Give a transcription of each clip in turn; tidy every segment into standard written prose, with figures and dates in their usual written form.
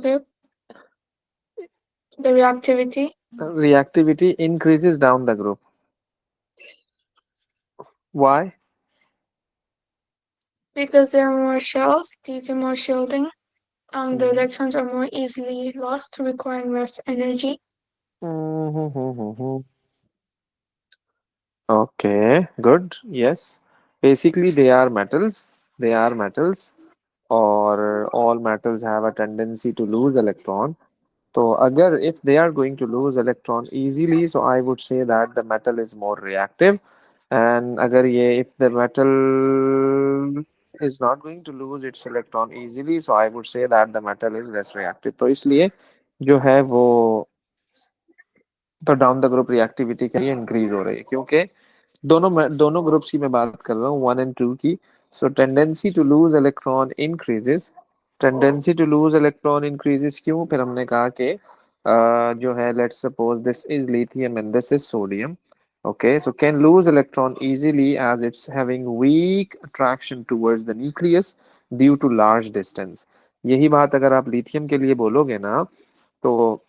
Okay. The reactivity. Reactivity increases down the group. Why? Because there are more shells due to more shielding. The Mhm. electrons are more easily lost, requiring less energy. Mhm. Okay, good. Yes. Basically, they are metals. They are metals, or all metals have a tendency to lose electron. So, agar if they are going to lose electron easily, so I would say that the metal is more reactive. And agar ye, if the metal is not going to lose its electron easily, so I would say that the metal is less reactive. तो इसलिए जो है वो तो down the group reactivity के लिए increase हो रही है क्योंकि दोनों ग्रुप्स की मैं बात कर रहा हूँ 1 and 2 की. So tendency to lose electron increases. Tendency to lose electron increases क्यों? फिर हमने कहा कि जो है let's suppose this is lithium and this is sodium. Okay, so can lose electron easily as it's having weak attraction towards the nucleus due to large distance. यही बात अगर आप लिथियम के लिए बोलोगे ना, तो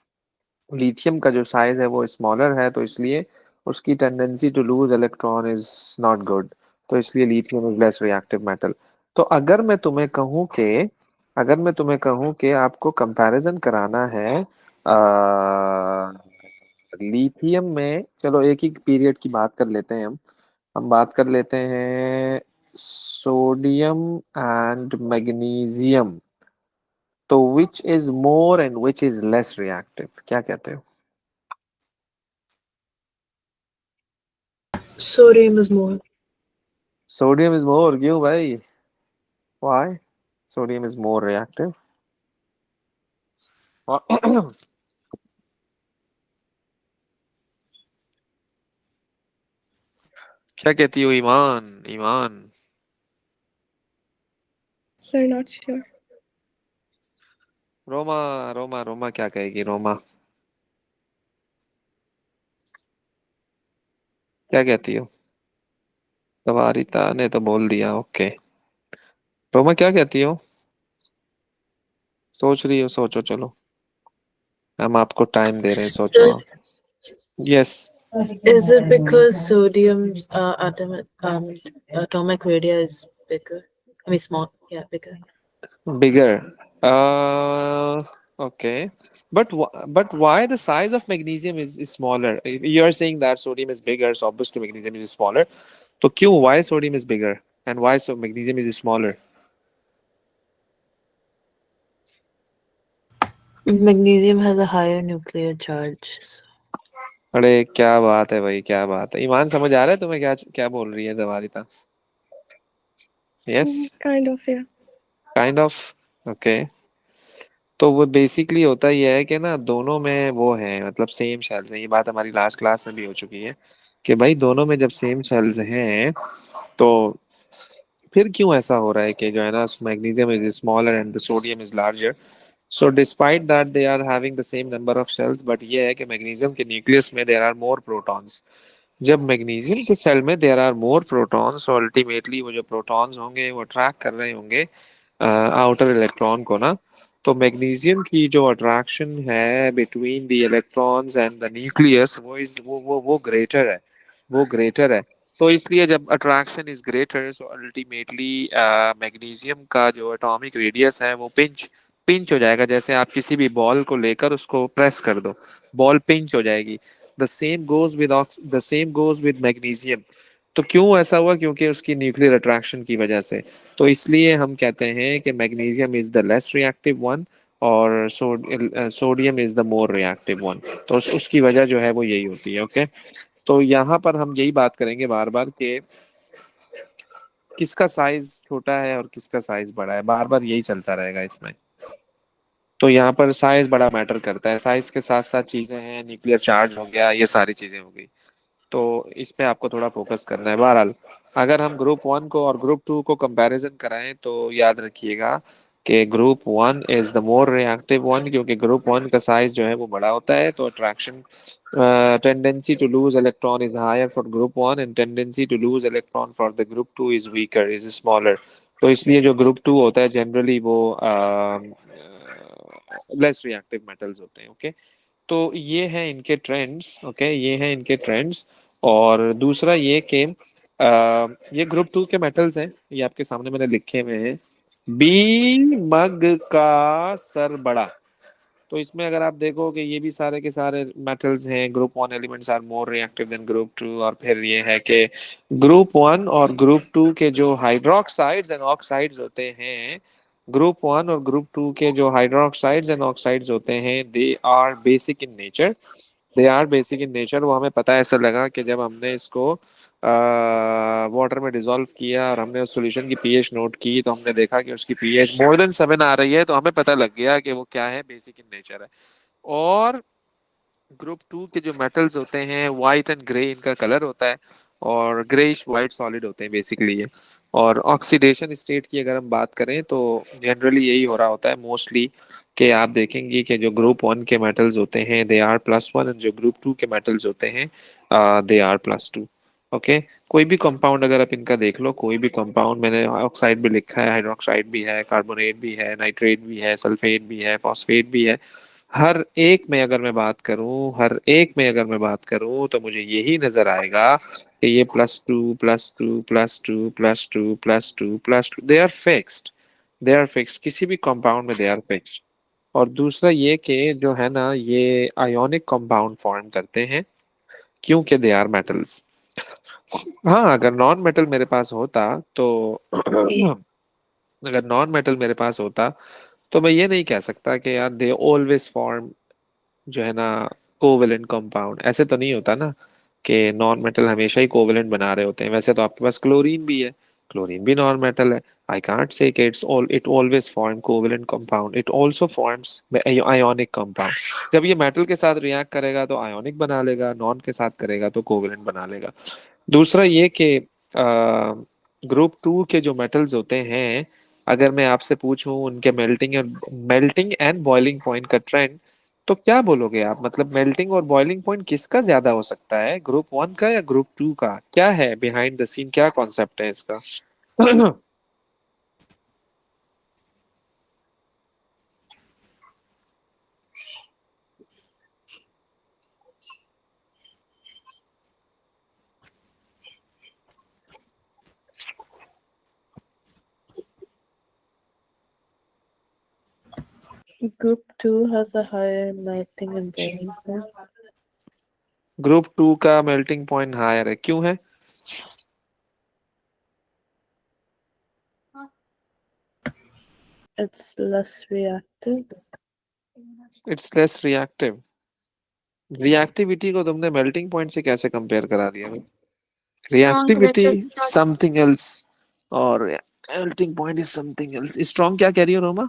लिथियम का जो साइज है वो स्मॉलर है, तो इसलिए उसकी tendency to lose electron is not good. तो इसलिए lithium is less reactive metal. तो अगर मैं तुम्हें कहूँ कि आपको कंपैरिजन कराना है लिथियम में, चलो एक ही पीरियड की बात कर लेते हैं. हम बात कर लेते हैं सोडियम एंड मैग्नीशियम. तो which is more and which is less reactive, क्या कहते हो? Sodium is more. Sodium is more. क्यों भाई? Why? Sodium is more reactive. क्या कहती हो ईमान? ईमान, Sir, not sure. Roma, Roma, Roma क्या कहेगी? रोमा क्या कहती हो? सवारिता ने तो बोल दिया. ओके, रोमा क्या कहती हो? सोच रही हो? सोचो, चलो हम आपको टाइम दे रहे हैं, सोचो So, आप. Yes. is it because sodium's atomic radius is bigger? I mean, small. Yeah, bigger. Bigger. Okay. But why the size of magnesium is smaller? You are saying that sodium is bigger, so obviously magnesium is smaller. तो क्यों? Why sodium is bigger and why so magnesium is smaller? Magnesium has a higher nuclear charge. So. अरे क्या बात है भाई, क्या बात है. ईमान समझ आ रहा है तुम्हें क्या क्या बोल रही है Dwarita? Yes. Kind of, yeah. Kind of. Okay. तो वो बेसिकली होता ही है कि ना दोनों में वो है, मतलब सेम सेल्स हैं. ये बात हमारी लास्ट क्लास में भी हो चुकी है कि भाई दोनों में जब सेम सेल्स हैं, तो फिर क्यों ऐसा हो रहा है कि जो है ना magnesium is smaller and the sodium is larger. So despite that they are having the same number of shells, but ये है कि मैग्नीशियम के न्यूक्लियस में देयर आर मोर प्रोटॉन्स. जब मैग्नीशियम के सेल में देयर आर मोर प्रोटॉन्स, तो ultimately वो जो प्रोटॉन्स होंगे वो अट्रैक्ट कर रहे होंगे आउटर इलेक्ट्रॉन को ना. तो मैग्नीशियम की जो अट्रैक्शन है between the electrons and the nucleus, वो इज वो ग्रेटर है. वो ग्रेटर है. तो इसलिए जब attraction is greater, so ultimately magnesium का जो एटॉमिक रेडियस है वो पिंच पिंच हो जाएगा. जैसे आप किसी भी बॉल को लेकर उसको प्रेस कर दो, बॉल पिंच हो जाएगी. The same goes with magnesium. तो क्यों ऐसा हुआ? क्योंकि उसकी न्यूक्लियर अट्रैक्शन की वजह से. तो इसलिए हम कहते हैं कि magnesium is the less reactive one और sodium is the more reactive one. तो उसकी वजह जो है वो यही होती है. ओके. तो यहाँ पर हम यही बात करेंगे बार बार कि किसका साइज छोटा है और किसका साइज बड़ा है, बार बार यही चलता रहेगा इसमें. तो यहाँ पर साइज बड़ा मैटर करता है. साइज के साथ साथ चीजें हैं, न्यूक्लियर चार्ज हो गया, ये सारी चीजें हो गई. तो इस पे आपको थोड़ा फोकस करना है. बहरहाल अगर हम ग्रुप 1 को और ग्रुप 2 को कंपैरिजन कराएं, तो याद रखिएगा कि group 1 is the more reactive one, क्योंकि ग्रुप 1 का साइज जो है वो बड़ा होता है. तो attraction tendency to lose electron is higher for group 1 and tendency to lose electron for the group 2 is weaker, is smaller. तो इसलिए जो ग्रुप 2 होता है जनरली वो लेस रिएक्टिव मेटल्स होते हैं। ओके, तो ये हैं इनके ट्रेंड्स। ओके, ये हैं इनके ट्रेंड्स। और दूसरा ये कि ये ग्रुप टू के मेटल्स हैं, ये आपके सामने मैंने लिखे हुए हैं। बी मग का सर बड़ा। तो इसमें अगर आप देखो कि ये भी सारे के सारे मेटल्स हैं, group one elements are more reactive than group two. और फिर ये है कि ग्रुप वन और ग्रुप टू के जो हाइड्रोक्साइड्स एंड ऑक्साइड्स होते हैं, ग्रुप वन और ग्रुप टू के जो हाइड्रोक्साइड्स एंड ऑक्साइड्स होते हैं, they are basic in nature. They are basic in nature. वो हमें पता ऐसा लगा कि जब हमने इसको वाटर में डिसॉल्व किया और हमने उस सॉल्यूशन की पीएच नोट की, तो हमने देखा कि उसकी पीएच मोर देन 7 आ रही है। तो हमें पता लग गया कि वो क्या है, बेसिक इन नेचर है। और ग्रुप टू के जो मेटल्स होते हैं, वाइट एंड ग्रे इनका कलर होता है, और ग्रेइश वाइट सॉलिड होते हैं बेसिकली ये। और ऑक्सीडेशन स्टेट की अगर हम बात करें तो जनरली यही हो रहा होता है मोस्टली, कि आप देखेंगे कि जो ग्रुप वन के मेटल्स होते हैं they are plus one, and जो ग्रुप टू के मेटल्स होते हैं they are plus two. Okay, कोई भी कंपाउंड अगर आप इनका देख लो, कोई भी कंपाउंड, मैंने ऑक्साइड भी लिखा है, हाइड्रोक्साइड भी है, कार्बोनेट भी है, नाइट्रेट भी है, सल्फेट भी है, फॉस्फेट भी है। हर एक में अगर मैं बात करूं, हर एक में अगर मैं बात करूं, तो मुझे यही नजर आएगा कि ये plus two plus two plus two plus two plus two plus two, they are fixed. They are fixed, किसी भी कंपाउंड में दे आर फिक्स्ड। और दूसरा ये कि जो है ना, ये आयोनिक कंपाउंड फॉर्म करते हैं क्योंकि दे आर मेटल्स। हाँ, अगर नॉन मेटल मेरे पास होता तो अगर नॉन मेटल मेरे पास होता तो मैं ये नहीं कह सकता कि यार दे ऑलवेज फॉर्म, जो है ना, कोवेलेंट कंपाउंड। ऐसे तो नहीं होता ना कि नॉन मेटल हमेशा ही कोवेलेंट बना रहे होते हैं। वैसे तो आपके पास क्लोरीन भी है, क्लोरीन भी नॉन मेटल है। आई कांट से कि it always form covalent compound, it also forms ionic compound. जब ये मेटल के साथ रिएक्ट करेगा तो आयोनिक बना लेगा, नॉन के साथ करेगा तो कोवेलेंट बना लेगा। दूसरा ये कि ग्रुप टू के जो मेटल्स होते हैं, अगर मैं आपसे पूछूं उनके मेल्टिंग एंड बॉइलिंग पॉइंट का ट्रेंड, तो क्या बोलोगे आप? मतलब मेल्टिंग और बॉइलिंग पॉइंट किसका ज्यादा हो सकता है, ग्रुप वन का या ग्रुप टू का? क्या है बिहाइंड द सीन, क्या कॉन्सेप्ट है इसका? Group 2 has a higher melting and boiling point. Group two का मेल्टिंग पॉइंट हायर है, क्यों है? It's less reactive. It's less reactive. Reactivity को तुमने मेल्टिंग पॉइंट से कैसे कंपेयर करा दिया? Strong reactivity electric charge. Something else और melting point is something else. Strong क्या कह रही हो Roma?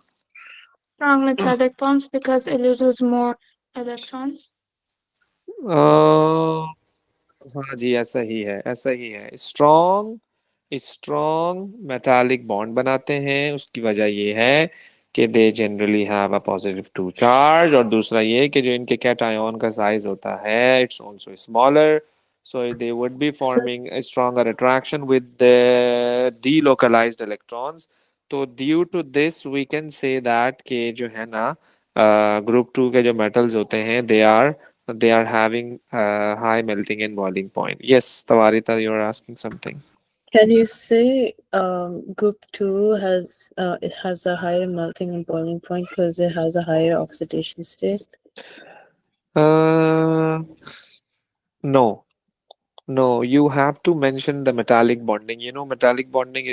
Strong metallic bonds because it uses more electrons. हाँ जी, ऐसा ही है, ऐसा ही है। स्ट्रॉन्ग स्ट्रॉन्ग मेटालिक बॉन्ड बनाते हैं, उसकी वजह ये है कि they generally have a positive two charge. और दूसरा ये कि जो इनके कैटायन का साइज होता है, it's also smaller, so they would be So forming a stronger attraction with the delocalized electrons. तो due to this we can say that कि जो है ना, ग्रुप टू के जो मेटल्स होते हैं they are having high melting and boiling point. Yes, Tawarita, you're asking something. can you say group 2 has it has a higher melting and boiling point because it has a higher oxidation state? Uh, no, no. You have to mention the metallic bonding. Metallic bonding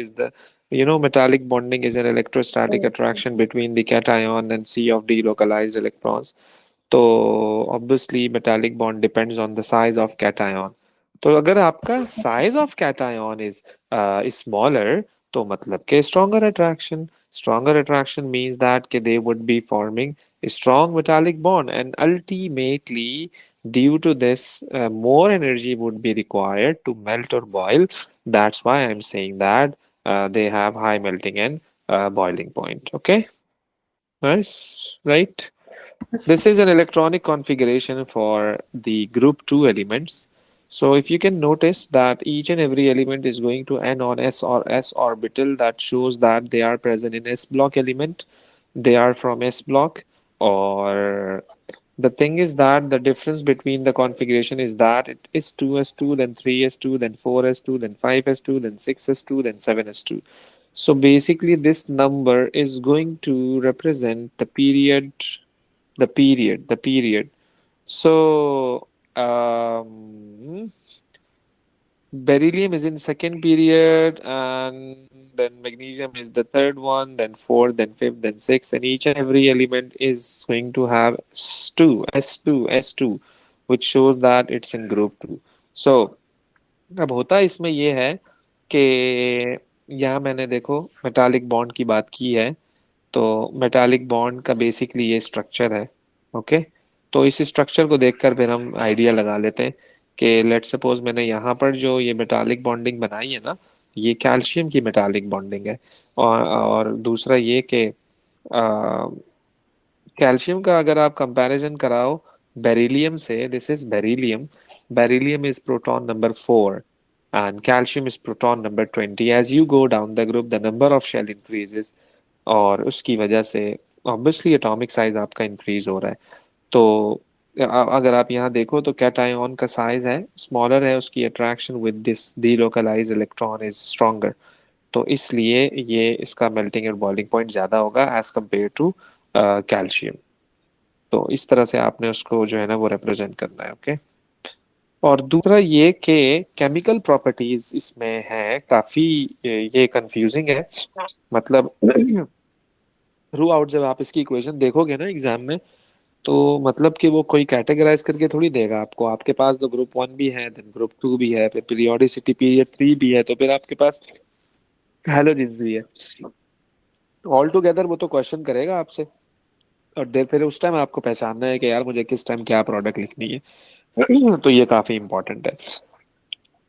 is an electrostatic attraction between the cation and sea of delocalized electrons. तो obviously metallic bond depends on the size of cation. तो अगर आपका size of cation is smaller, तो मतलब के stronger attraction means that के दे would be forming strong metallic bond, and ultimately due to this more energy would be required to melt or boil. That's why I'm saying that they have high melting and boiling point. Okay, nice, right? This is an electronic configuration for the group 2 elements. So if you can notice that each and every element is going to end on s or s orbital, that shows that they are present in s block element. They are from s block. और the thing is that the difference between the configuration is that it is 2s2, then 3s2, then 4s2, then 5s2, then 6s2, then 7s2. So basically, this number is going to represent the period. So beryllium is in second period, and then magnesium is the third one, then fourth, then fifth, then sixth, and each and every element is going to have S2, which shows that it's in group 2. So अब होता इसमें ये है कि यहाँ मैंने देखो metallic bond की बात की है, तो मेटालिक बॉन्ड का बेसिकली ये स्ट्रक्चर है। ओके, तो इस स्ट्रक्चर को देखकर फिर हम आइडिया लगा लेते हैं कि लेट सपोज मैंने यहाँ पर जो ये मेटालिक बॉन्डिंग बनाई है ना, ये कैल्शियम की मेटालिक बॉन्डिंग है। और दूसरा ये कि कैल्शियम का अगर आप कंपैरिजन कराओ बेरिलियम से, this is beryllium, beryllium is proton number 4 and calcium is proton number 20. As you go down the group, the number of shell increases, और उसकी वजह से ऑब्वियसली एटॉमिक साइज आपका इंक्रीज हो रहा है। तो अगर आप यहाँ देखो तो कैटायन का साइज है स्मॉलर है, उसकी attraction with this delocalize electron is stronger, तो इसलिए ये इसका मेल्टिंग एंड बॉइलिंग पॉइंट ज़्यादा होगा एज कम्पेयर टू कैल्शियम। तो इस तरह से आपने उसको जो है ना वो रिप्रेजेंट करना है। ओके, और दूसरा ये कि केमिकल प्रॉपर्टीज इसमें है काफ़ी, ये कंफ्यूजिंग है। मतलब थ्रू आउट जब आप इसकी इक्वेशन देखोगे ना एग्जाम में, तो मतलब कि वो कोई कैटेगराइज करके थोड़ी देगा आपको। आपके पास तो ग्रुप 1 भी है, देन ग्रुप 2 भी है, फिर पीरियोडिसिटी पीरियड 3 भी है, तो फिर आपके पास हैलोजेंस भी है। ऑल टुगेदर वो तो क्वेश्चन करेगा आपसे, और फिर उस टाइम आपको पहचानना है कि यार मुझे किस टाइम क्या प्रोडक्ट लिखनी है। तो ये काफी इंपॉर्टेंट है।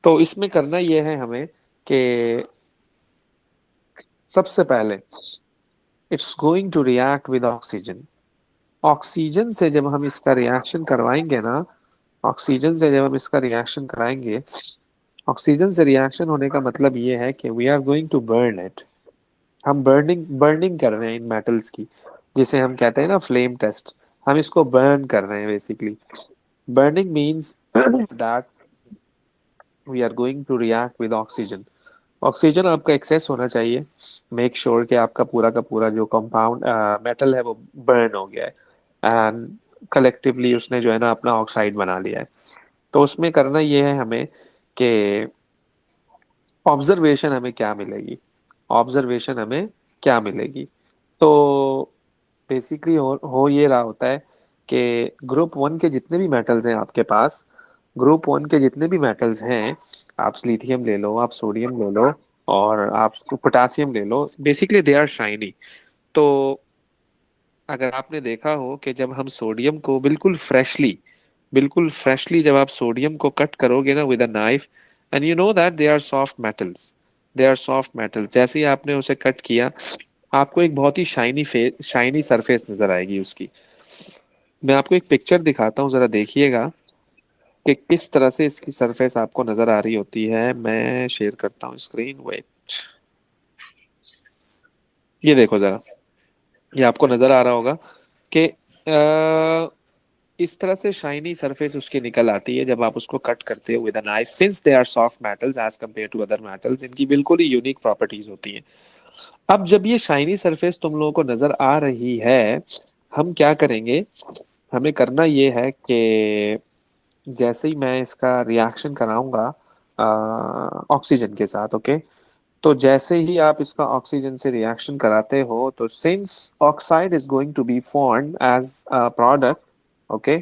तो इसमें करना ये है हमें कि सबसे पहले it's going to react with oxygen. Oxygen से जब हम इसका रिएक्शन करवाएंगे ना, ऑक्सीजन से जब हम इसका रिएक्शन कराएंगे, ऑक्सीजन से रिएक्शन होने का मतलब ये है कि we are going to burn it. हम बर्निंग बर्निंग कर रहे हैं इन मेटल्स की, जिसे हम कहते हैं ना फ्लेम टेस्ट, हम इसको बर्न कर रहे हैं basically. Burning means that we are going to react with oxygen. Oxygen आपका एक्सेस होना चाहिए, मेक श्योर कि आपका पूरा का पूरा जो कंपाउंड मेटल है वो बर्न हो गया है एंड कलेक्टिवली उसने जो है ना अपना ऑक्साइड बना लिया है। तो उसमें करना ये है हमें कि ऑब्जर्वेशन हमें क्या मिलेगी, ऑब्जर्वेशन हमें क्या मिलेगी। तो बेसिकली हो ये रहा होता है कि ग्रुप 1 के जितने भी मेटल्स हैं आपके पास, ग्रुप 1 के जितने भी मेटल्स हैं, आप लिथियम ले लो, आप सोडियम ले लो, और आप पोटासियम ले लो, बेसिकली दे आर शाइनी। तो अगर आपने देखा हो कि जब हम सोडियम को बिल्कुल फ्रेशली जब आप सोडियम को कट करोगे ना with a knife, and you know that they are soft metals, they are soft metals, जैसे ही आपने उसे कट किया आपको एक बहुत ही शाइनी सरफेस नजर आएगी उसकी। मैं आपको एक पिक्चर दिखाता हूँ, जरा देखिएगा कि किस तरह से इसकी सरफेस आपको नजर आ रही होती है। मैं शेयर करता हूँ स्क्रीन, वेट, ये देखो जरा, ये आपको नजर आ रहा होगा कि इस तरह से शाइनी सरफेस उसकी निकल आती है जब आप उसको कट करते हो with a knife. Since they are soft metals as compared to other metals, इनकी बिल्कुल ही यूनिक प्रॉपर्टीज होती हैं। अब जब ये शाइनी सरफेस तुम लोगों को नजर आ रही है, हम क्या करेंगे, हमें करना ये है कि जैसे ही मैं इसका रिएक्शन कराऊंगा ऑक्सीजन के साथ, ओके, तो जैसे ही आप इसका ऑक्सीजन से रिएक्शन कराते हो, तो since oxide is going to be formed as a product, okay,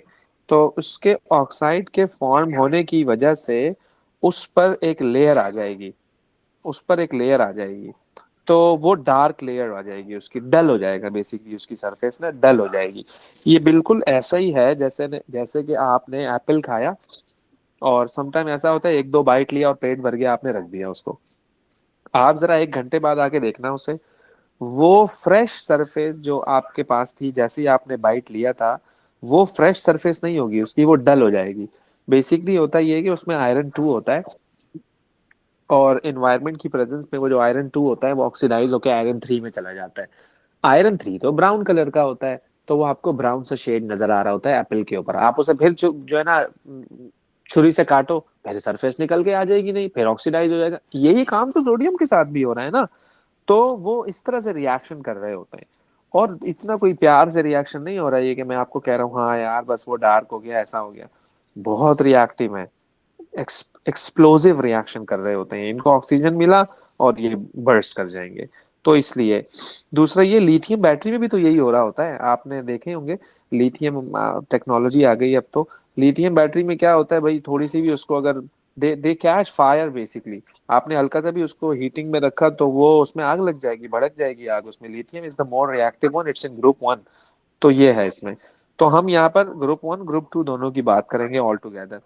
तो उसके ऑक्साइड के फॉर्म होने की वजह से उस पर एक लेयर आ जाएगी, उस पर एक लेयर आ जाएगी। तो वो डार्क लेयर आ जाएगी, उसकी डल हो जाएगा, बेसिकली उसकी सरफेस ना डल हो जाएगी। ये बिल्कुल ऐसा ही है जैसे कि आपने एप्पल खाया, और समटाइम ऐसा होता है एक दो बाइट लिया और पेट भर गया, आपने रख दिया उसको। आप जरा 1 घंटे बाद आके देखना उसे, वो फ्रेश सरफेस जो आपके पास थी जैसे ही आपने बाइट लिया था, वो फ्रेश सरफेस नहीं होगी उसकी, वो डल हो जाएगी। बेसिकली होता ये है कि उसमें आयरन 2 होता है, और इन्वायरमेंट की प्रेजेंस में वो जो आयरन 2 होता है वो ऑक्सीडाइज होकर आयरन 3 में चला जाता है। आयरन 3 तो ब्राउन कलर का होता है, तो वो आपको ब्राउन सा शेड नजर आ रहा होता है एप्पल के ऊपर। आप उसे फिर जो है ना छुरी से काटो, पहले सरफेस निकल के आ जाएगी, नहीं फिर ऑक्सीडाइज हो जाएगा। यही काम तो सोडियम के साथ भी हो रहा है ना। तो वो इस तरह से रिएक्शन कर रहे होते हैं, और इतना कोई प्यार से रिएक्शन नहीं हो रहा है कि मैं आपको कह रहा हूँ हाँ यार बस वो डार्क हो गया ऐसा हो गया। बहुत रिएक्टिव है, एक्सप्लोसिव रिएक्शन कर रहे होते हैं। इनको ऑक्सीजन मिला और ये बर्स्ट कर जाएंगे। तो इसलिए दूसरा, ये लिथियम बैटरी में भी तो यही हो रहा होता है, आपने देखे होंगे। लिथियम टेक्नोलॉजी आ गई अब तो। लिथियम बैटरी में क्या होता है भाई, थोड़ी सी भी उसको अगर दे दे कैच फायर बेसिकली, आपने हल्का सा भी उसको हीटिंग में रखा तो वो उसमें आग लग जाएगी, भड़क जाएगी आग उसमें। Lithium is the more reactive one, it's in group 1। तो ये है इसमें। तो हम यहाँ पर ग्रुप 1 ग्रुप 2 दोनों की बात करेंगे ऑल टुगेदर।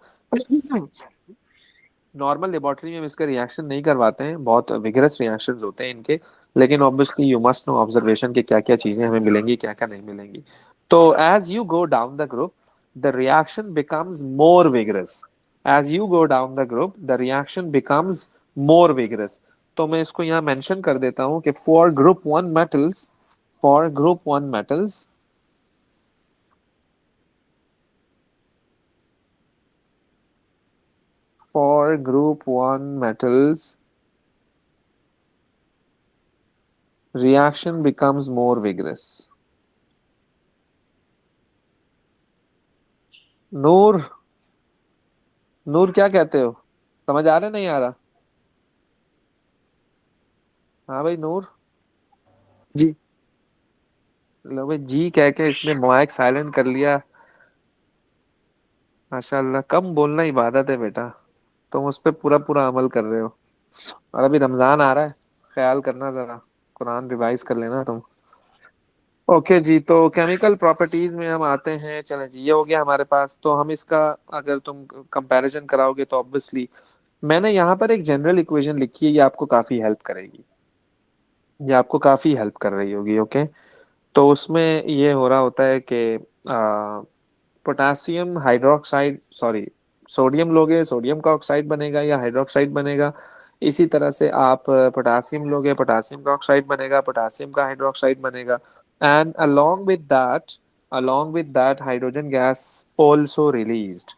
नॉर्मल लेबोरेटरी में हम इसका रिएक्शन नहीं करवाते हैं, बहुत विगरस रिएक्शंस होते हैं इनके। लेकिन obviously you must know observation के क्या क्या चीजें हमें मिलेंगी क्या क्या नहीं मिलेंगी। तो as you go down the group the reaction becomes more vigorous. As you go down the group the reaction becomes more vigorous. तो मैं इसको यहाँ मेंशन कर देता हूँ कि for group 1 metals for group 1 metals, reaction becomes more vigorous. Noor, Noor क्या कहते हो? समझ आ रहा नहीं आ रहा? हाँ भाई नूर। जी। लो भाई जी कह के इसने माइक साइलेंट कर लिया। माशाल्लाह, कम बोलना इबादत है बेटा। तुम उस पर पूरा पूरा अमल कर रहे हो। और अभी रमजान आ रहा है, ख्याल करना जरा, कुरान रिवाइज कर लेना तुम। ओके जी, तो केमिकल प्रॉपर्टीज में हम आते हैं। चलें जी, ये हो गया हमारे पास। तो हम इसका अगर तुम कंपैरिजन कराओगे तो ऑब्वियसली मैंने यहाँ पर एक जनरल इक्वेशन लिखी है, ये आपको काफी हेल्प करेगी। ये आपको काफी हेल्प कर रही होगी। ओके, तो उसमें ये हो रहा होता है कि पोटासियम हाइड्रोक्साइड, सॉरी, सोडियम लोगे सोडियम का ऑक्साइड बनेगा या हाइड्रोक्साइड बनेगा। इसी तरह से आप पोटासियम लोगे पोटासियम का ऑक्साइड बनेगा, पोटासियम का हाइड्रोक्साइड बनेगा। And along with that hydrogen gas also released.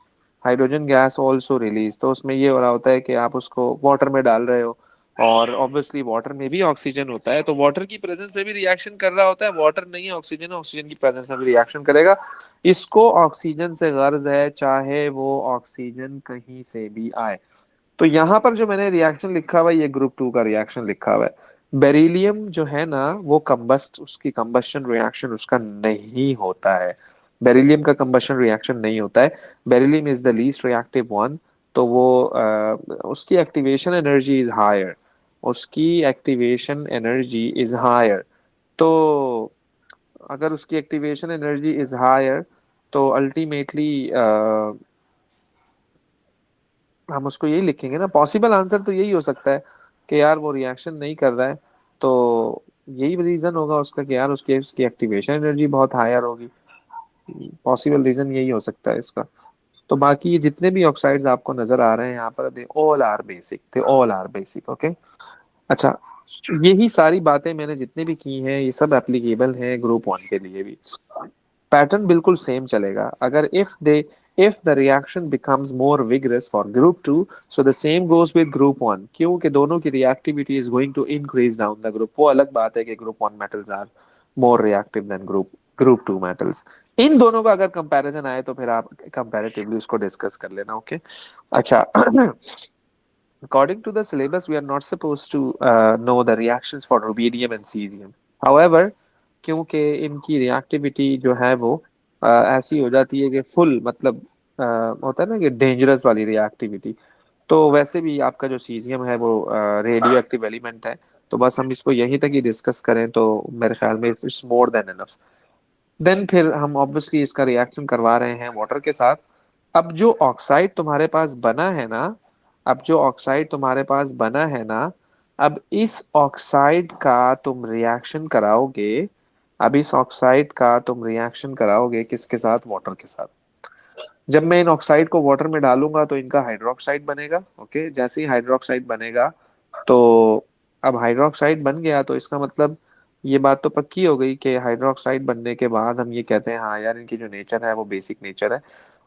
Hydrogen gas also release. तो उसमें ये हो रहा होता है कि आप उसको वाटर में डाल रहे हो, और ऑब्वियसली वाटर में भी ऑक्सीजन होता है, तो वाटर की प्रेजेंस में भी रिएक्शन कर रहा होता है। वाटर नहीं है, ऑक्सीजन है, ऑक्सीजन की प्रेजेंस में भी रिएक्शन करेगा। इसको ऑक्सीजन से गर्ज है, चाहे वो ऑक्सीजन कहीं से भी आए। तो यहाँ पर जो मैंने रिएक्शन लिखा हुआ है ये ग्रुप 2 का रिएक्शन लिखा हुआ है। बेरिलियम जो है ना वो कंबस्ट, उसकी कंबशन रिएक्शन उसका नहीं होता है। बेरिलियम का कंबशन रिएक्शन नहीं होता है। Beryllium is the least reactive one. तो वो उसकी एक्टिवेशन एनर्जी इज हायर। उसकी एक्टिवेशन एनर्जी इज हायर। तो अगर उसकी एक्टिवेशन एनर्जी इज हायर तो अल्टीमेटली हम उसको यही लिखेंगे ना। पॉसिबल आंसर तो यही हो सकता है कि यार वो रिएक्शन नहीं कर रहा है, तो यही रीजन होगा उसका कि यार उसकी उसकी एक्टिवेशन एनर्जी बहुत हायर होगी। पॉसिबल रीजन यही हो सकता है इसका। तो बाकी ये जितने भी ऑक्साइड्स आपको नजर आ रहे हैं यहाँ पर, they all are basic. Okay, अच्छा, यही सारी बातें मैंने जितने भी की हैं ये सब एप्लीकेबल हैं ग्रुप 1 के लिए भी। पैटर्न बिल्कुल सेम चलेगा। अगर if the reaction becomes more vigorous for group 2, so the same goes with group 1, क्योंकि दोनों की reactivity is going to increase down the group। वो अलग बात है कि group 1 metals are more reactive than group 2 metals। इन दोनों का अगर कंपैरिजन आए तो फिर आप कंपैरेटिवली उसको डिस्कस कर लेना। ओके, अच्छा। According to the syllabus, we are not supposed to know the reactions for rubidium and cesium. However, क्योंकि इनकी रिएक्टिविटी जो है वो ऐसी हो जाती है कि फुल मतलब होता है ना कि डेंजरस वाली रिएक्टिविटी। तो वैसे भी आपका जो सीजियम है वो रेडियो एक्टिव एलिमेंट है। तो बस हम इसको यहीं तक ही डिस्कस करें तो मेरे ख्याल में it's more than enough. Then फिर हम ऑब्वियसली इसका रिएक्शन करवा रहे हैं वाटर के साथ। अब जो ऑक्साइड तुम्हारे पास बना है ना, अब जो ऑक्साइड तुम्हारे पास बना है ना, अब इस ऑक्साइड का तुम रिएक्शन कराओगे। अब इस ऑक्साइड का तुम रिएक्शन कराओगे किसके साथ? वाटर के साथ। जब मैं इन ऑक्साइड को वाटर में डालूंगा तो इनका हाइड्रोक्साइड बनेगा। ओके, जैसे ही हाइड्रोक्साइड बनेगा तो अब हाइड्रोक्साइड बन गया तो इसका मतलब ये बात तो पक्की हो गई कि हाइड्रोक्साइड बनने के बाद हम ये कहते हैं हाँ यार इनकी जो नेचर है वो बेसिक नेचर है।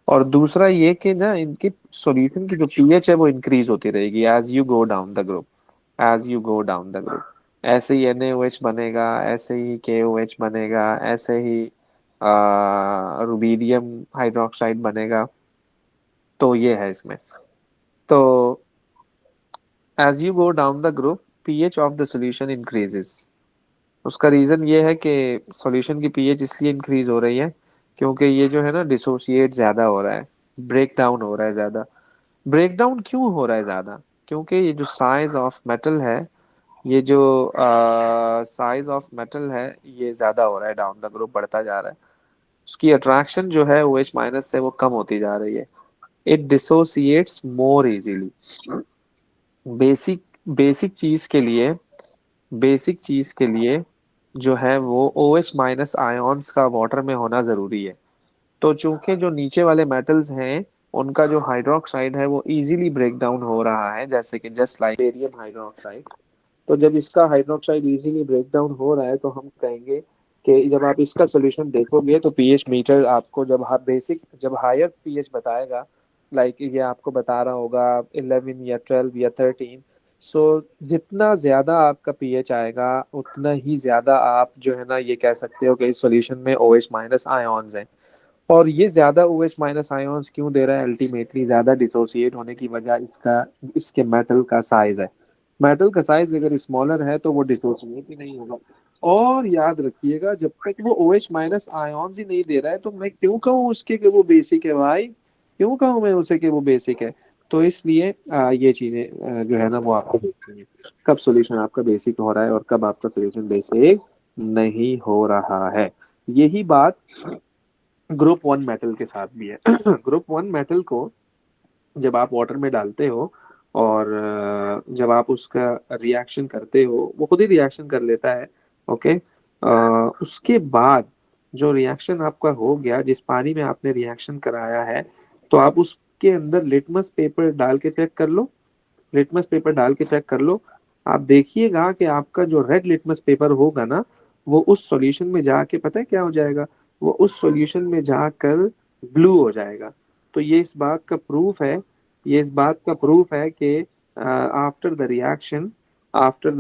और दूसरा ये कि ना इनकी सॉल्यूशन की जो पीएच है वो इंक्रीज होती रहेगी as you go down the group, as you go down the group. ऐसे ही NaOH बनेगा, ऐसे ही KOH बनेगा, ऐसे ही रुबीडियम हाइड्रोक्साइड बनेगा। तो ये है इसमें। तो as you go down the group pH of the solution increases. उसका रीजन ये है कि सॉल्यूशन की पीएच इसलिए इंक्रीज हो रही है क्योंकि ये जो है ना डिसोसिएट ज्यादा हो रहा है, ब्रेक डाउन हो रहा है ज्यादा। ब्रेक डाउन क्यों हो रहा है ज्यादा? क्योंकि ये जो साइज ऑफ मेटल है, ये जो साइज ऑफ मेटल है ये ज्यादा हो रहा है, डाउन द ग्रुप बढ़ता जा रहा है। उसकी अट्रैक्शन जो है OH माइनस से वो कम होती जा रही है। It dissociates more easily. Basic basic चीज के लिए बेसिक चीज के लिए जो है वो OH माइनस आयोन्स का वाटर में होना जरूरी है। तो चूंकि जो नीचे वाले मेटल्स हैं उनका जो हाइड्रोक्साइड है वो इजीली ब्रेक डाउन हो रहा है, जैसे कि जस्ट लाइक बेरियम हाइड्रोक्साइड। तो जब इसका हाइड्रोक्साइड इजीली ब्रेक डाउन हो रहा है तो हम कहेंगे कि जब आप इसका सॉल्यूशन देखोगे तो पीएच मीटर आपको जब हायर पीएच बताएगा, लाइक ये आपको बता रहा होगा 11 या 12 या 13। सो जितना ज्यादा आपका पीएच आएगा उतना ही ज्यादा आप जो है ना ये कह सकते हो कि इस सॉल्यूशन में OH माइनस आयोन्स हैं। और ये ज्यादा OH माइनस आयोन्स क्यों दे रहा है? अल्टीमेटली ज्यादा डिसोसिएट होने की वजह इसका इसके मेटल का साइज है। मेटल का साइज अगर स्मॉलर है तो वो डिसोसिएट ही नहीं होगा। और याद रखिएगा जब तक वो OH माइनस आयोन्स ही नहीं दे रहा है तो मैं क्यों कहूँ उसके कि वो बेसिक है भाई? क्यों कहूँ मैं उसे कि वो बेसिक है? तो इसलिए ये चीजें जो है ना वो आपको देखनी है, कब सॉल्यूशन आपका बेसिक हो रहा है और कब आपका सॉल्यूशन बेसिक नहीं हो रहा है। यही बात ग्रुप 1 मेटल के साथ भी है। ग्रुप 1 मेटल को जब आप वाटर में डालते हो और जब आप उसका रिएक्शन करते हो वो खुद ही रिएक्शन कर लेता है। ओके। उसके बाद जो रिएक्शन आपका हो गया, जिस पानी में आपने रिएक्शन कराया है, तो आप उसके अंदर लिटमस पेपर डाल के चेक कर लो। लिटमस पेपर डाल के चेक कर लो। आप देखिएगा कि आपका जो रेड लिटमस पेपर होगा ना वो उस सॉल्यूशन में जाके पता है क्या हो जाएगा? वो उस सॉल्यूशन में जाकर ब्लू हो जाएगा। तो ये इस बात का प्रूफ है कि after the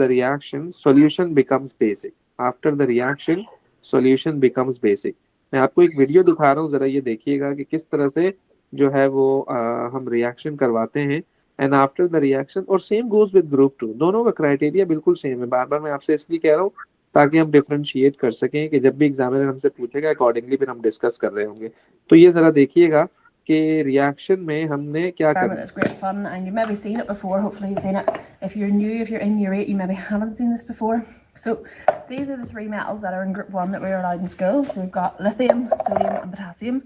reaction solution becomes basic. After the reaction solution becomes basic. मैं आपको एक वीडियो दिखा रहा हूँ, जरा ये देखिएगा कि किस तरह से जो है वो हम रिएक्शन करवाते हैं एंड आफ्टर द रिएक्शन। और सेम गोज विद ग्रुप 2, दोनों का क्राइटेरिया बिल्कुल सेम है। बार बार मैं आपसे इसलिए कह रहा हूँ ताकि हम डिफरेंशिएट कर सकें कि जब भी एग्जामिनर हमसे पूछेगा अकॉर्डिंगली फिर हम डिस्कस कर रहे होंगे। तो ये जरा देखिएगा कि रिएक्शन में हमने क्या करना। That's great fun, and you've maybe seen it before. Hopefully you've seen it. If you're new, if you're in year 8, you maybe haven't seen this before. So these are the three metals that are in group 1 that we're allowed in school. So we've got lithium, sodium and potassium.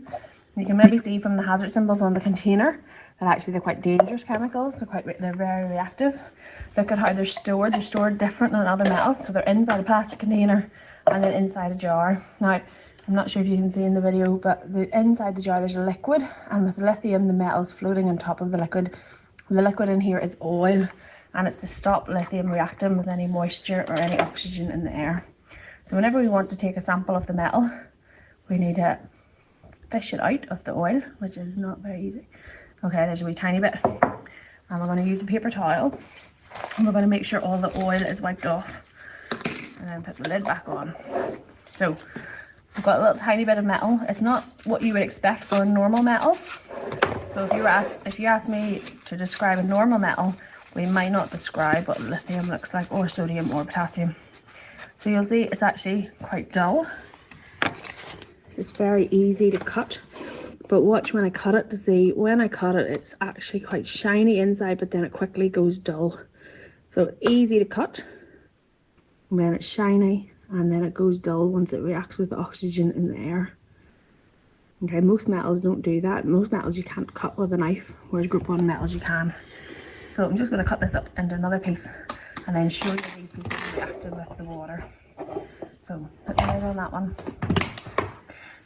You can maybe see from the hazard symbols on the container that actually they're quite dangerous chemicals. They're very reactive. Look at how they're stored. They're stored different than other metals. So they're inside a plastic container and then inside a jar. Now, I'm not sure if you can see in the video, but inside the jar there's a liquid, and with lithium the metal's floating on top of the liquid. The liquid in here is oil, and it's to stop lithium reacting with any moisture or any oxygen in the air. So whenever we want to take a sample of the metal, we need to fish it out of the oil, which is not very easy. Okay, there's a wee tiny bit, and we're going to use a paper towel, and we're going to make sure all the oil is wiped off, and then put the lid back on. So we've got a little tiny bit of metal. It's not what you would expect for a normal metal. So if you ask me to describe a normal metal, we might not describe what lithium looks like, or sodium or potassium. So you'll see it's actually quite dull. It's very easy to cut, but watch when I cut it to see when I cut it, it's actually quite shiny inside, but then it quickly goes dull. So easy to cut, and then it's shiny, and then it goes dull once it reacts with the oxygen in the air. Okay, most metals don't do that. Most metals you can't cut with a knife, whereas group 1 metals you can. So I'm just going to cut this up into another piece and then show you these pieces reacting with the water. So put the lid on that one.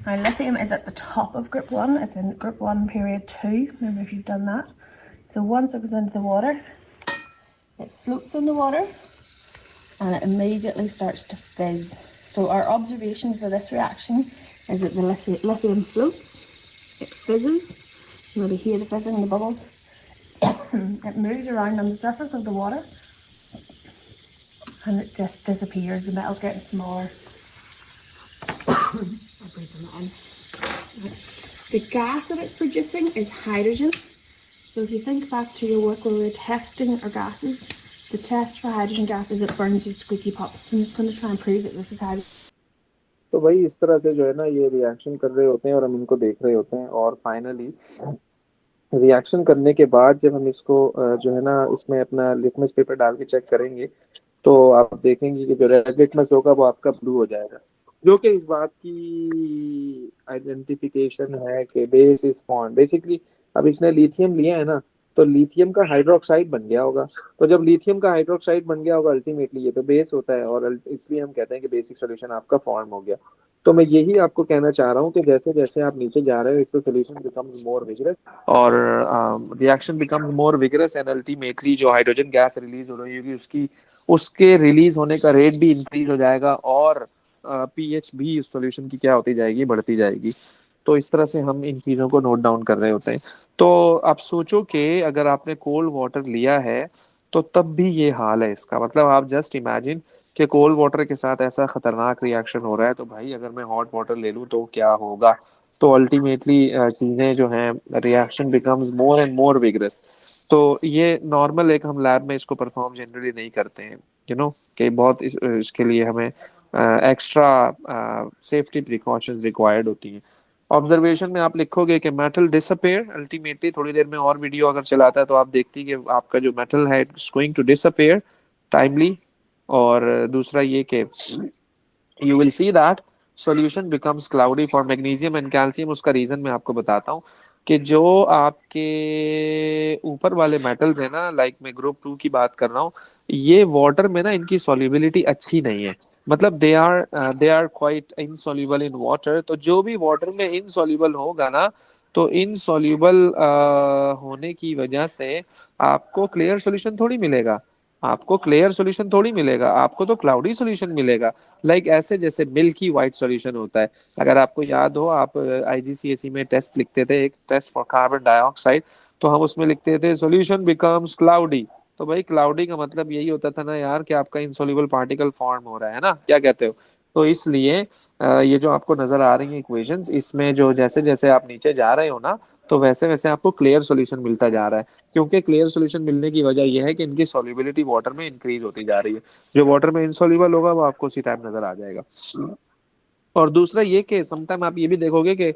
Now lithium is at the top of group 1. It's in group 1 period 2. Remember if you've done that. So once it goes into the water, it floats in the water. and it immediately starts to fizz. So our observation for this reaction is that the lithium floats, it fizzes, you maybe hear the fizzing and the bubbles. It moves around on the surface of the water and it just disappears. The metal's getting smaller. I'll breathe some in. The gas that it's producing is hydrogen. So if you think back to your work where we were testing our gases, the test for hydrogen gas is it burns with squeaky pop. So I'm just going to try and prove that this is hydrogen. तो भाई इस तरह से जो है ना ये reaction कर रहे होते हैं और हम इनको देख रहे होते हैं, और फाइनली रिएक्शन करने के बाद जब हम इसको जो है ना इसमें अपना लिटमस पेपर डाल के चेक करेंगे तो आप देखेंगे कि जो रेड लिटमस होगा वो आपका ब्लू हो जाएगा, जो कि इस बात की आइडेंटिफिकेशन है कि बेस इज फॉर्म। बेसिकली अब इसने लिथियम लिया है ना, तो लिथियम का हाइड्रोक्साइड बन गया होगा, तो जब लिथियम का हाइड्रोक्साइड बन गया होगा अल्टीमेटली ये तो बेस होता है, और इसलिए हम कहते हैं कि बेसिक सॉल्यूशन आपका फॉर्म हो गया। तो मैं यही आपको कहना चाह रहा हूँ कि जैसे जैसे आप नीचे जा रहे हो एक तो सोल्यूशन बिकम्स मोर विगरस और reaction becomes more vigorous and ultimately जो हाइड्रोजन गैस रिलीज हो रही होगी उसके रिलीज होने का रेट भी इंक्रीज हो जाएगा और पीएच भी उस सॉल्यूशन की क्या होती जाएगी, बढ़ती जाएगी। तो इस तरह से हम इन चीज़ों को नोट डाउन कर रहे होते हैं। तो आप सोचो कि अगर आपने कोल्ड वाटर लिया है तो तब भी ये हाल है इसका, मतलब आप जस्ट इमेजिन कि कोल्ड वाटर के साथ ऐसा खतरनाक रिएक्शन हो रहा है, तो भाई अगर मैं हॉट वाटर ले लूँ तो क्या होगा। तो अल्टीमेटली चीज़ें जो हैं reaction becomes more and more vigorous. तो ये नॉर्मल एक हम लैब में इसको परफॉर्म जनरली नहीं करते हैं, कि बहुत इसके लिए हमें एक्स्ट्रा सेफ्टी प्रिकॉशंस रिक्वायर्ड होती हैं। ऑब्जर्वेशन में आप लिखोगे कि मेटल डिसअपेयर, अल्टीमेटली थोड़ी देर में और वीडियो अगर चलाता है तो आप देखती कि आपका जो मेटल है it's going to disappear timely. और दूसरा ये कि you will see that solution becomes cloudy for magnesium and calcium. उसका रीजन मैं आपको बताता हूँ कि जो आपके ऊपर वाले मेटल्स है ना, लाइक मैं ग्रुप 2 की बात कर रहा हूँ, ये वाटर में ना इनकी सॉल्युबिलिटी अच्छी नहीं है, मतलब they are quite insoluble in water. तो जो भी वाटर में इनसॉल्युबल होगा ना, तो इनसॉल्युबल होने की वजह से आपको क्लियर सॉल्यूशन थोड़ी मिलेगा, आपको तो क्लाउडी सॉल्यूशन मिलेगा। लाइक ऐसे जैसे मिल्की वाइट सॉल्यूशन होता है। अगर आपको याद हो, आप आईजीसीएसई में टेस्ट लिखते थे, एक टेस्ट फॉर कार्बन डाइऑक्साइड, तो हम उसमें लिखते थे सॉल्यूशन बिकम्स क्लाउडी। तो भाई क्लाउडी का मतलब यही होता था ना यार कि आपका इनसॉल्युबल पार्टिकल फॉर्म हो रहा है ना, क्या कहते हो। तो इसलिए ये जो आपको नजर आ रही है इक्वेशंस, इसमें जो जैसे जैसे आप नीचे जा रहे हो ना, तो वैसे वैसे आपको क्लियर सॉल्यूशन मिलता जा रहा है, क्योंकि क्लियर सॉल्यूशन मिलने की वजह यह है कि इनकी सॉल्युबिलिटी वाटर में इंक्रीज होती जा रही है। जो वाटर में इनसॉल्युबल होगा वो आपको उसी टाइम नजर आ जाएगा। और दूसरा ये कि समटाइम आप ये भी देखोगे कि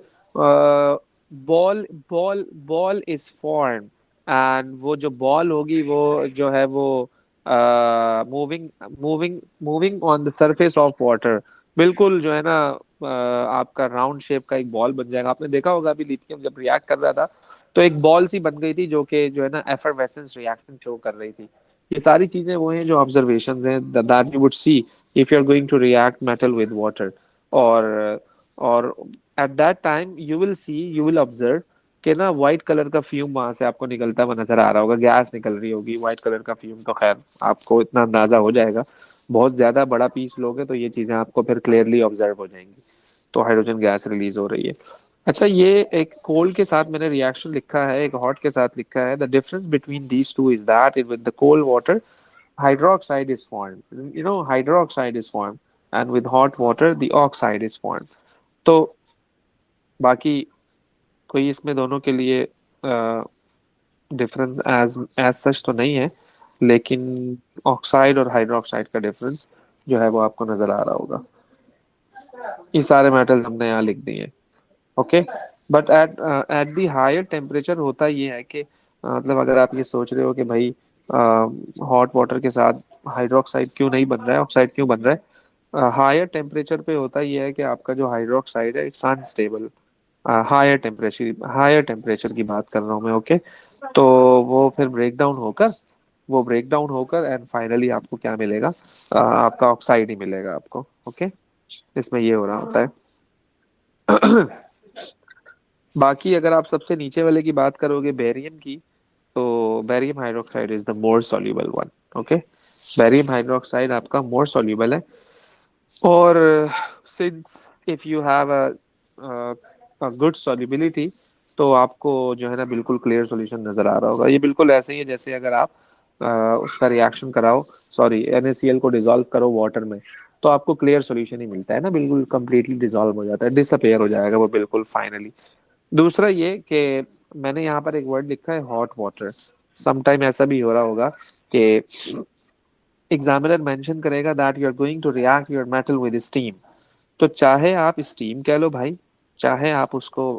ball ball ball is form, and वो जो बॉल होगी वो जो है वो moving moving moving on the surface of water, बिल्कुल जो है ना आपका राउंड शेप का एक बॉल बन जाएगा। आपने देखा होगा अभी लिथियम जब रिएक्ट कर रहा था तो एक बॉल सी बन गई थी जो कि जो है ना एफरवेसेंस रिएक्शन शो कर रही थी। ये सारी चीजें वो हैं जो ऑब्जर्वेशन हैं that you would see if you are going to react metal with water. और at that time you will observe कि ना व्हाइट कलर का फ्यूम वहां से आपको निकलता हुआ नजर आ रहा होगा, गैस निकल रही होगी व्हाइट कलर का फ्यूम। तो खैर आपको इतना अंदाजा हो जाएगा, बहुत ज्यादा बड़ा पीस लोगे तो ये चीजें आपको फिर क्लियरली ऑब्जर्व हो जाएंगी। तो हाइड्रोजन गैस रिलीज हो रही है। अच्छा, ये एक कोल्ड के साथ मैंने रिएक्शन लिखा है, एक हॉट के साथ लिखा है। The difference between these two is that with the cold water hydroxide is formed, hydroxide is formed, and with hot water the oxide is formed। तो बाकी कोई इसमें दोनों के लिए डिफरेंस एज सच तो नहीं है, लेकिन ऑक्साइड और हाइड्रोक्साइड का डिफरेंस जो है वो आपको नजर आ रहा होगा। ये सारे मेटल्स हमने यहाँ लिख दिए, okay. But at the higher temperature होता ये है कि मतलब अगर आप ये सोच रहे हो कि भाई हॉट वाटर के साथ हाइड्रोक्साइड क्यों नहीं बन रहा है, ऑक्साइड क्यों बन रहा है, हायर टेम्परेचर पे होता ये है कि आपका जो हाइड्रोक्साइड है इट्स अनस्टेबल। हायर टेम्परेचर की बात कर रहा हूँ मैं, ओके। तो वो फिर ब्रेक डाउन होकर एंड फाइनली आपको क्या मिलेगा, आपका ऑक्साइड ही मिलेगा आपको, ओके। इसमें ये हो रहा होता है। बाकी अगर आप सबसे नीचे वाले की बात करोगे बेरियम की, तो barium hydroxide is the more soluble one. Okay, barium hydroxide आपका मोर सॉल्युबल है, और since if you have a good solubility, तो आपको जो है ना बिल्कुल क्लियर सॉल्यूशन नजर आ रहा होगा। ये बिल्कुल ऐसे ही है जैसे अगर आप उसका रिएक्शन कराओ, सॉरी NaCl को डिसॉल्व करो वाटर में, तो आपको क्लियर सॉल्यूशन ही मिलता है ना, बिल्कुल कंप्लीटली डिसॉल्व हो जाता है, डिसअपेयर हो जाएगा वो बिल्कुल फाइनली। दूसरा ये कि मैंने यहाँ पर एक वर्ड लिखा है हॉट वाटर। समटाइम ऐसा भी हो रहा होगा कि एग्जामिनर मेंशन करेगा that you are going to react your metal with steam, तो चाहे आप स्टीम कह लो भाई, चाहे आप उसको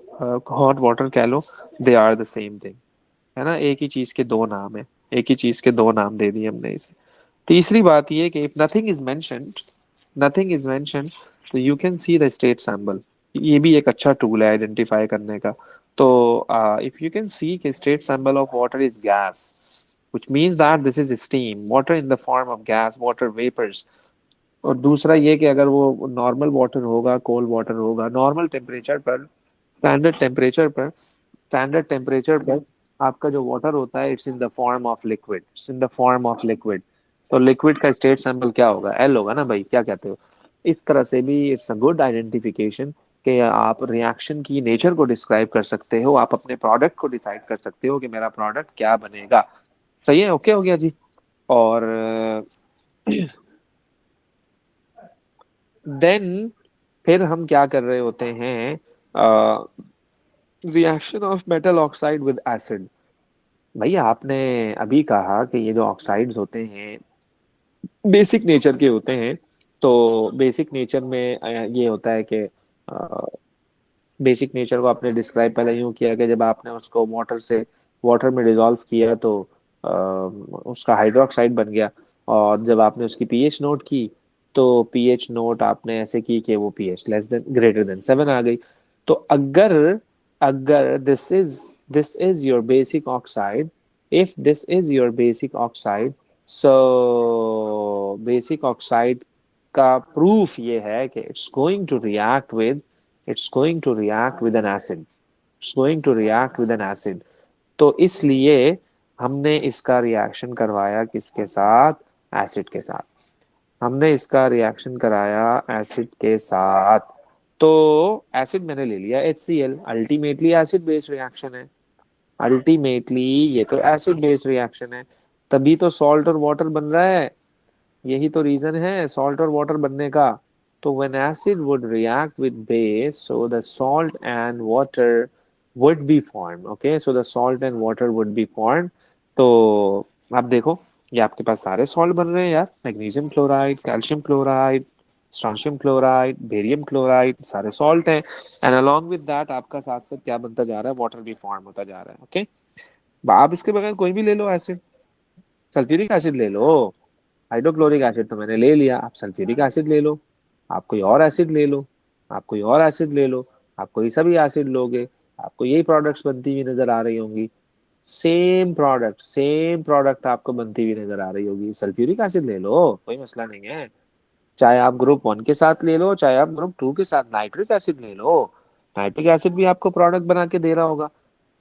हॉट वाटर कह लो, they are the same thing, है ना, एक ही चीज के दो नाम है, एक ही चीज के दो नाम दे दिए हमने इसे। तीसरी बात ये कि इफ नथिंग इज मेंशन्ड, तो you can see the state sample. ये भी एक अच्छा टूल है आइडेंटिफाई करने का। तो इफ यू कैन सी कि state sample of water is gas, which means that this is steam, water in the form of gas, water vapors। और दूसरा ये कि अगर वो नॉर्मल वाटर होगा, कोल्ड वाटर होगा, नॉर्मल टेम्परेचर पर, स्टैंडर्ड टेम्परेचर पर आपका जो वाटर होता है, it's in the form of liquid, it's in the form of liquid. तो लिक्विड का स्टेट सैंपल क्या होगा? एल होगा ना भाई, क्या कहते हो? इस तरह से भी इट्स अ गुड आइडेंटिफिकेशन कि आप रिएक्शन की नेचर को डिस्क्राइब कर सकते हो, आप अपने प्रोडक्ट को डिसाइड कर सकते हो कि मेरा प्रोडक्ट क्या बनेगा। सही है, ओके हो गया जी। और देन फिर हम क्या कर रहे होते हैं, reaction of metal oxide with acid. भैया आपने अभी कहा कि ये जो ऑक्साइड्स होते हैं बेसिक नेचर के होते हैं, तो बेसिक नेचर में ये होता है कि बेसिक नेचर को आपने डिस्क्राइब पहले यूं किया कि जब आपने उसको वाटर में डिसॉल्व किया तो उसका हाइड्रोक्साइड बन गया, और जब आपने उसकी पीएच नोट की तो पीएच नोट आपने ऐसे की कि वो pH less than greater than 7 आ गई। तो अगर अगर this is your basic oxide, if this is your basic oxide, so basic oxide का प्रूफ ये है कि it's going to react with an acid, it's going to react with an acid। तो इसलिए हमने इसका रिएक्शन करवाया किसके साथ? एसिड के साथ। हमने इसका रिएक्शन कराया एसिड के साथ। तो एसिड मैंने ले लिया HCl, ultimately acid based reaction है, अल्टीमेटली ये तो एसिड बेस्ड रिएक्शन है, तभी तो सॉल्ट और वाटर बन रहा है, यही तो रीजन है सॉल्ट और वाटर बनने का। तो when acid would react with base, so the salt and water would be formed, okay, so the salt and water would be formed। तो आप देखो, ये आपके पास सारे सॉल्ट बन रहे हैं यार, magnesium chloride, calcium chloride, strontium chloride, barium chloride, सारे सॉल्ट हैं, एंड अलोंग विद दैट आपका साथ साथ क्या बनता जा रहा है? वाटर भी फॉर्म होता जा रहा है। ओके, आप इसके बगैर कोई भी ले लो एसिड, सल्फ्यूरिक एसिड ले लो, हाइड्रोक्लोरिक एसिड तो मैंने ले लिया, आप सल्फ्यूरिक एसिड ले लो, आप कोई और एसिड ले लो, आप कोई और एसिड ले लो, आप कोई सभी एसिड लोगे, आपको यही प्रोडक्ट्स बनती हुई नजर आ रही होंगी, सेम प्रोडक्ट आपको बनती हुई नजर आ रही होगी। सल्फ्यूरिक एसिड ले लो, कोई मसला नहीं है, चाहे आप ग्रुप 1 के साथ ले लो, चाहे आप ग्रुप 2 के साथ। नाइट्रिक एसिड ले लो, नाइट्रिक एसिड भी आपको प्रोडक्ट बना के दे रहा होगा,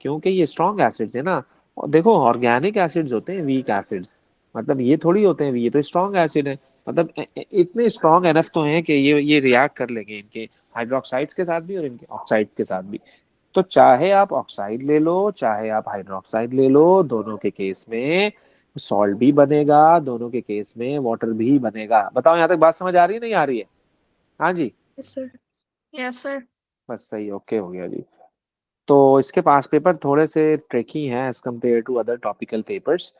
क्योंकि ये स्ट्रॉन्ग एसिड्स है ना। और देखो ऑर्गेनिक एसिड्स होते हैं वीक एसिड्स, मतलब ये थोड़ी होते हैं, ये तो स्ट्रॉन्ग एसिड है, मतलब इतने स्ट्रॉन्ग एनफ तो हैं कि ये रिएक्ट कर लेंगे इनके हाइड्रोक्साइड्स के साथ भी और इनके ऑक्साइड के साथ भी। तो चाहे आप ऑक्साइड ले लो, चाहे आप हाइड्रोक्साइड ले लो, दोनों के केस में सॉल्ट भी बनेगा, दोनों के केस में वाटर भी बनेगा। बताओ यहाँ तक बात समझ आ रही है नहीं आ रही है? हाँ जी, Yes, sir. Yes, sir. बस सही, ओके हो गया जी। तो इसके पास पेपर थोड़े से ट्रिकी हैं as compared to other topical papers,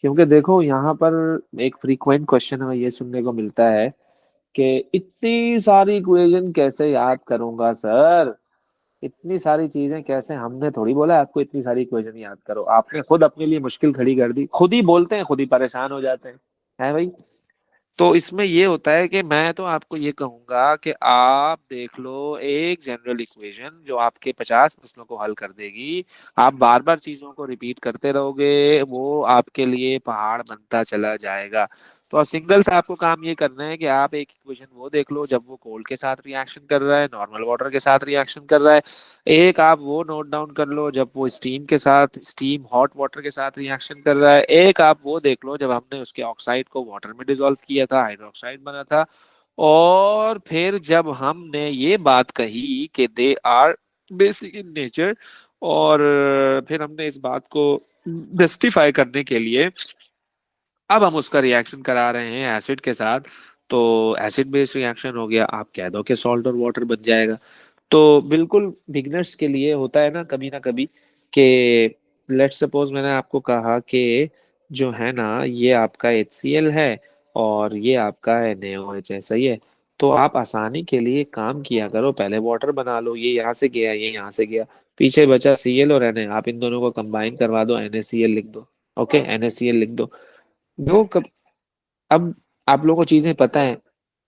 क्योंकि देखो यहाँ पर एक फ्रीक्वेंट क्वेश्चन हमें ये सुनने को मिलता है कि इतनी सारी इक्वेशन कैसे याद करूंगा सर, इतनी सारी चीजें कैसे? हमने थोड़ी बोला आपको इतनी सारी इक्वेशन याद करो, आपने खुद अपने लिए मुश्किल खड़ी कर दी, खुद ही बोलते हैं खुद ही परेशान हो जाते हैं, है भाई। तो इसमें ये होता है कि मैं तो आपको ये कहूंगा कि आप देख लो एक जनरल इक्वेशन जो आपके 50 प्रश्नों को हल कर देगी। आप बार बार चीजों को रिपीट करते रहोगे, वो आपके लिए पहाड़ बनता चला जाएगा। तो सिंगल से आपको काम ये करना है कि आप एक इक्वेशन वो देख लो जब वो कोल्ड के साथ रिएक्शन कर रहा है, नॉर्मल वाटर के साथ रिएक्शन कर रहा है। एक आप वो नोट डाउन कर लो जब वो स्टीम हॉट वाटर के साथ रिएक्शन कर रहा है। एक आप वो देख लो जब हमने उसके ऑक्साइड को वाटर में डिसॉल्व किया था, हाइड्रोक्साइड बना था। और फिर जब हमने ये बात कही कि they are basic in nature, और फिर हमने इस बात को जस्टिफाई करने के लिए अब हम उसका रिएक्शन करा रहे हैं एसिड के साथ। तो एसिड बेस्ड रिएक्शन हो गया, आप कह दो कि सॉल्ट और वाटर बन जाएगा। तो बिल्कुल बिगनर्स के लिए होता है ना कभी कि लेट्स सपोज मैंने आपको कहा कि जो है ना ये आपका HCl है और ये आपका NaOH है, सही है। तो आप आसानी के लिए काम किया करो, पहले वाटर बना लो, ये यहाँ से गया ये यहाँ से गया, पीछे बचा Cl और Na, आप इन दोनों को कंबाइन करवा दो, NaCl लिख दो। ओके, NaCl लिख दो। दो कब अब आप लोगों को चीजें पता है।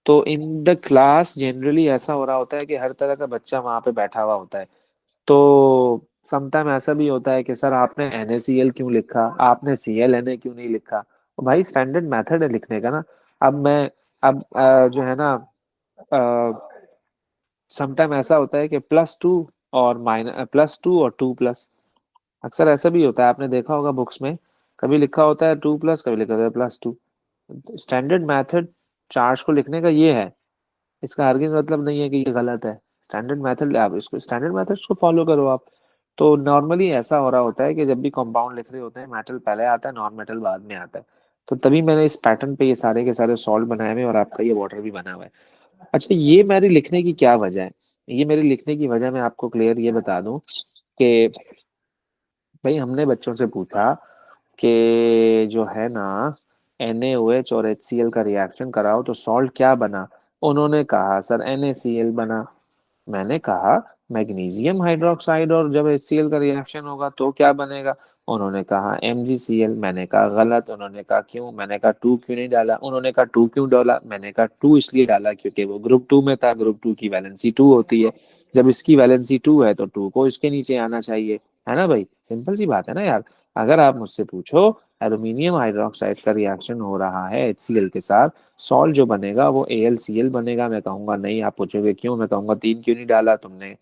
तो इन द क्लास जनरली ऐसा हो रहा होता है कि हर तरह का बच्चा वहां पे बैठा हुआ होता है। तो समटाइम ऐसा भी होता है कि सर आपने NaCl क्यों लिखा, आपने ClNa क्यों नहीं लिखा। तो भाई स्टैंडर्ड मेथड है लिखने का ना। अब मैं अब जो है ना समटाइम ऐसा होता है कि +2 और +2 और 2+। अक्सर ऐसा भी होता है, आपने देखा होगा बुक्स में कभी लिखा होता है 2+, कभी लिखा होता है +2। स्टैंडर्ड मेथड चार्ज को लिखने का ये है। इसका हरगिज मतलब नहीं है कि ये गलत है। स्टैंडर्ड मेथड, आप इसको स्टैंडर्ड मेथड्स को फॉलो करो आप। तो नॉर्मली ऐसा हो रहा होता है कि जब भी कंपाउंड लिख रहे होते हैं मेटल पहले आता है, नॉन मेटल बाद में आता है। तो तभी मैंने इस पैटर्न पे ये सारे के सारे सॉल्ट बनाए हुए हैं और आपका ये वाटर भी बना हुआ है। अच्छा, ये मेरी लिखने की क्या वजह है? ये मेरी लिखने की वजह मैं आपको क्लियर ये बता दूं कि भाई हमने बच्चों से पूछा कि जो है ना NaOH और HCl का रिएक्शन कराओ तो सॉल्ट क्या बना। उन्होंने कहा सर NaCl बना। मैंने कहा मैग्नीशियम हाइड्रोक्साइड और जब HCl का रिएक्शन होगा तो क्या बनेगा। उन्होंने कहा MgCl। मैंने कहा गलत। उन्होंने कहा क्यों। मैंने कहा 2 क्यों नहीं डाला। उन्होंने कहा 2 क्यों डाला। मैंने कहा 2 इसलिए डाला क्योंकि वो ग्रुप 2 में था, ग्रुप 2 की वैलेंसी 2 होती है। जब इसकी वैलेंसी 2 है तो 2 को इसके नीचे आना चाहिए, है ना भाई। सिंपल सी बात है ना यार। अगर आप मुझसे पूछो एल्यूमिनियम हाइड्रोक्साइड का रिएक्शन हो रहा है HCl के साथ, सॉल्ट जो बनेगा वो AlCl बनेगा, मैं कहूंगा नहीं। आप पूछोगे क्यों, मैं कहूंगा 3 क्यों नहीं डाला तुमने।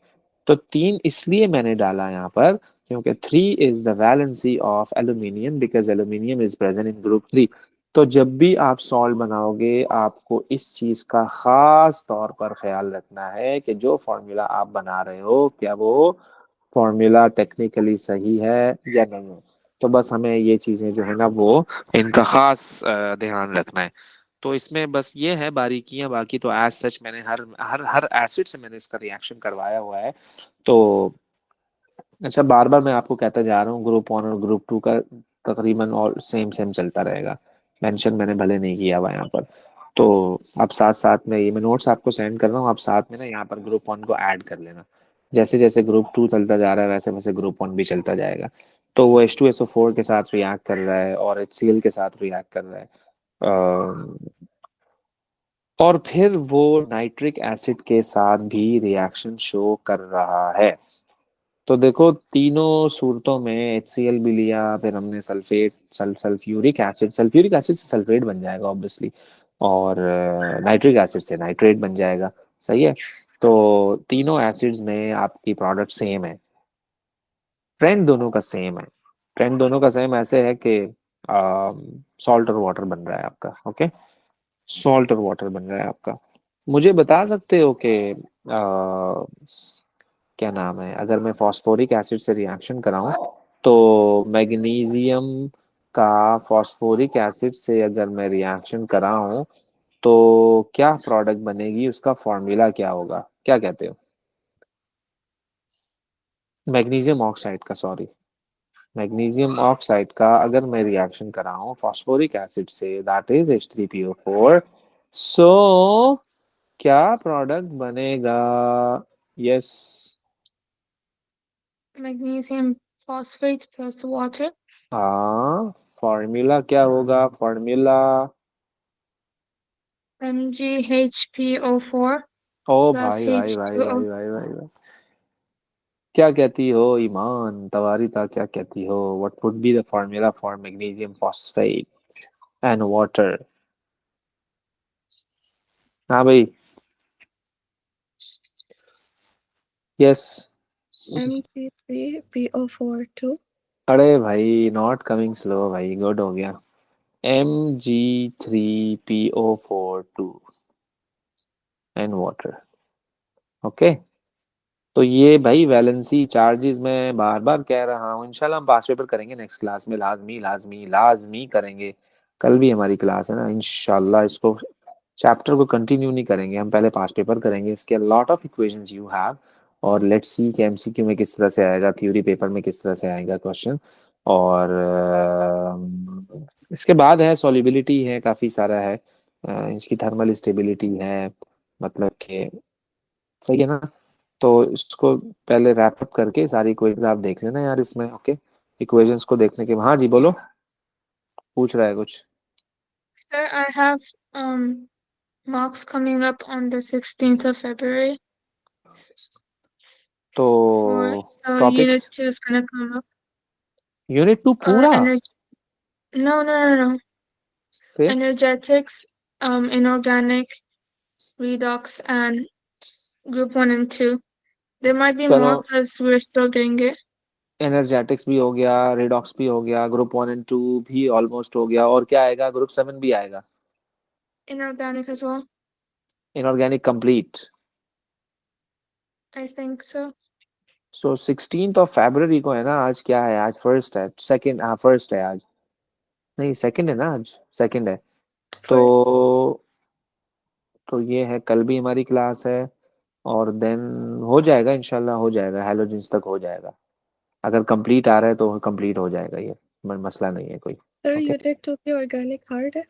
तो 3 इसलिए मैंने डाला यहाँ पर क्योंकि 3 is the valency of aluminium, because aluminium is present in group 3। तो जब भी आप सॉल्ट बनाओगे आपको इस चीज का खास तौर पर ख्याल रखना है कि जो फॉर्मूला आप बना रहे हो क्या वो फॉर्मूला टेक्निकली सही है या नहीं है। तो बस हमें ये चीजें जो है ना वो इनका खास ध्यान रखना है। तो इसमें बस ये है बारीकियां, बाकी तो एज सच मैंने हर हर हर एसिड से मैंने इसका रिएक्शन करवाया हुआ है। तो अच्छा, बार बार मैं आपको कहता जा रहा हूँ ग्रुप 1 और ग्रुप 2 का तकरीबन और सेम सेम चलता रहेगा। मेंशन मैंने भले नहीं किया हुआ यहाँ पर। तो आप साथ साथ में ये मैं नोट्स आपको सेंड कर रहा हूँ, आप साथ में ना यहाँ पर ग्रुप 1 को ऐड कर लेना। जैसे जैसे ग्रुप 2 चलता जा रहा है वैसे वैसे ग्रुप 1 भी चलता जाएगा। तो वो H2SO4 के साथ रिएक्ट कर रहा है और HCl के साथ रिएक्ट कर रहा है। और फिर वो नाइट्रिक एसिड के साथ भी रिएक्शन शो कर रहा है। तो देखो तीनों सूरतों में HCl भी लिया, फिर हमने सल्फ्यूरिक एसिड से सल्फेट बन जाएगा ऑब्वियसली, और नाइट्रिक एसिड से नाइट्रेट बन जाएगा, सही है। तो तीनों एसिड्स में आपकी प्रोडक्ट सेम है, ट्रेंड दोनों का सेम है। ट्रेंड दोनों का सेम ऐसे है कि सॉल्ट और वाटर बन रहा है आपका। ओके, सॉल्ट और वाटर बन रहा है आपका। मुझे बता सकते हो कि क्या नाम है, अगर मैं फास्फोरिक एसिड से रिएक्शन कराऊं तो मैग्नीशियम का फास्फोरिक एसिड से अगर मैं रिएक्शन कराऊं तो क्या प्रोडक्ट बनेगी, उसका फॉर्मूला क्या होगा, क्या कहते हो। मैग्नीशियम ऑक्साइड का, सॉरी, मैग्नीशियम ऑक्साइड का अगर मैं रिएक्शन कराऊं फास्फोरिक एसिड से, दैट इज H3PO4, सो क्या प्रोडक्ट बनेगा। Yes. Magnesium phosphate plus water. हाँ, फॉर्मूला क्या होगा, फॉर्मूला MgHPO4 ओ plus भाई भाई भाई H2O. भाई भाई भाई भाई, क्या कहती हो ईमान तवारिता, क्या कहती हो? What would be the formula for magnesium phosphate and water? हाँ भाई, यस। Mg3PO4 2. अरे भाई नॉट कमिंग स्लो भाई, गुड हो गया। Mg3PO4 2 and water. ओके, तो ये भाई वैलेंसी चार्जेस मैं बार बार कह रहा हूँ, इंशाल्लाह हम पास पेपर करेंगे नेक्स्ट क्लास में, लाजमी लाजमी लाजमी करेंगे। कल भी हमारी क्लास है ना, इंशाल्लाह इसको चैप्टर को कंटिन्यू नहीं करेंगे, हम पहले पास पेपर करेंगे, इसके lot of equations you have, और लेट्स सी कि एमसीक्यू में किस तरह से आएगा, थ्योरी पेपर में किस तरह से आएगा क्वेश्चन। और इसके बाद है सॉल्युबिलिटी है, काफ़ी सारा है, इसकी थर्मल स्टेबिलिटी है, मतलब कि सही है ना। तो इसको पहले रैप अप करके सारी इक्वेशंस आप देख लेना यार इसमें, ओके। इक्वेशंस को देखने के, हाँ जी बोलो, पूछ रहा है कुछ। Sir, I have mocks coming up on the 16th of February. तो So Unit topics, 2 is gonna come up. Unit 2 पूरा? Energy. No. फिर Energetics, inorganic, redox, and group 1 and 2. There might be चलो, more because we're still doing it. Energetics भी हो गया, redox भी हो गया, ग्रुप 1 एंड 2 भी ऑलमोस्ट हो गया, और क्या आएगा? ग्रुप 7 भी आएगा, Inorganic as well. Inorganic complete. I think so. सो 16 फरवरी को है ना, आज क्या है? आज फर्स्ट है, सेकंड, हाँ फर्स्ट है आज, नहीं सेकंड है ना, आज सेकंड है। First. तो ये है, कल भी हमारी क्लास है, और देन हो जाएगा इंशाल्लाह, हो जाएगा हैलोजेंस तक हो जाएगा, अगर कंप्लीट आ रहा है तो कंप्लीट हो जाएगा ये, मसला नहीं है कोई। Sir, ओके, Unit 2 की organic hard है?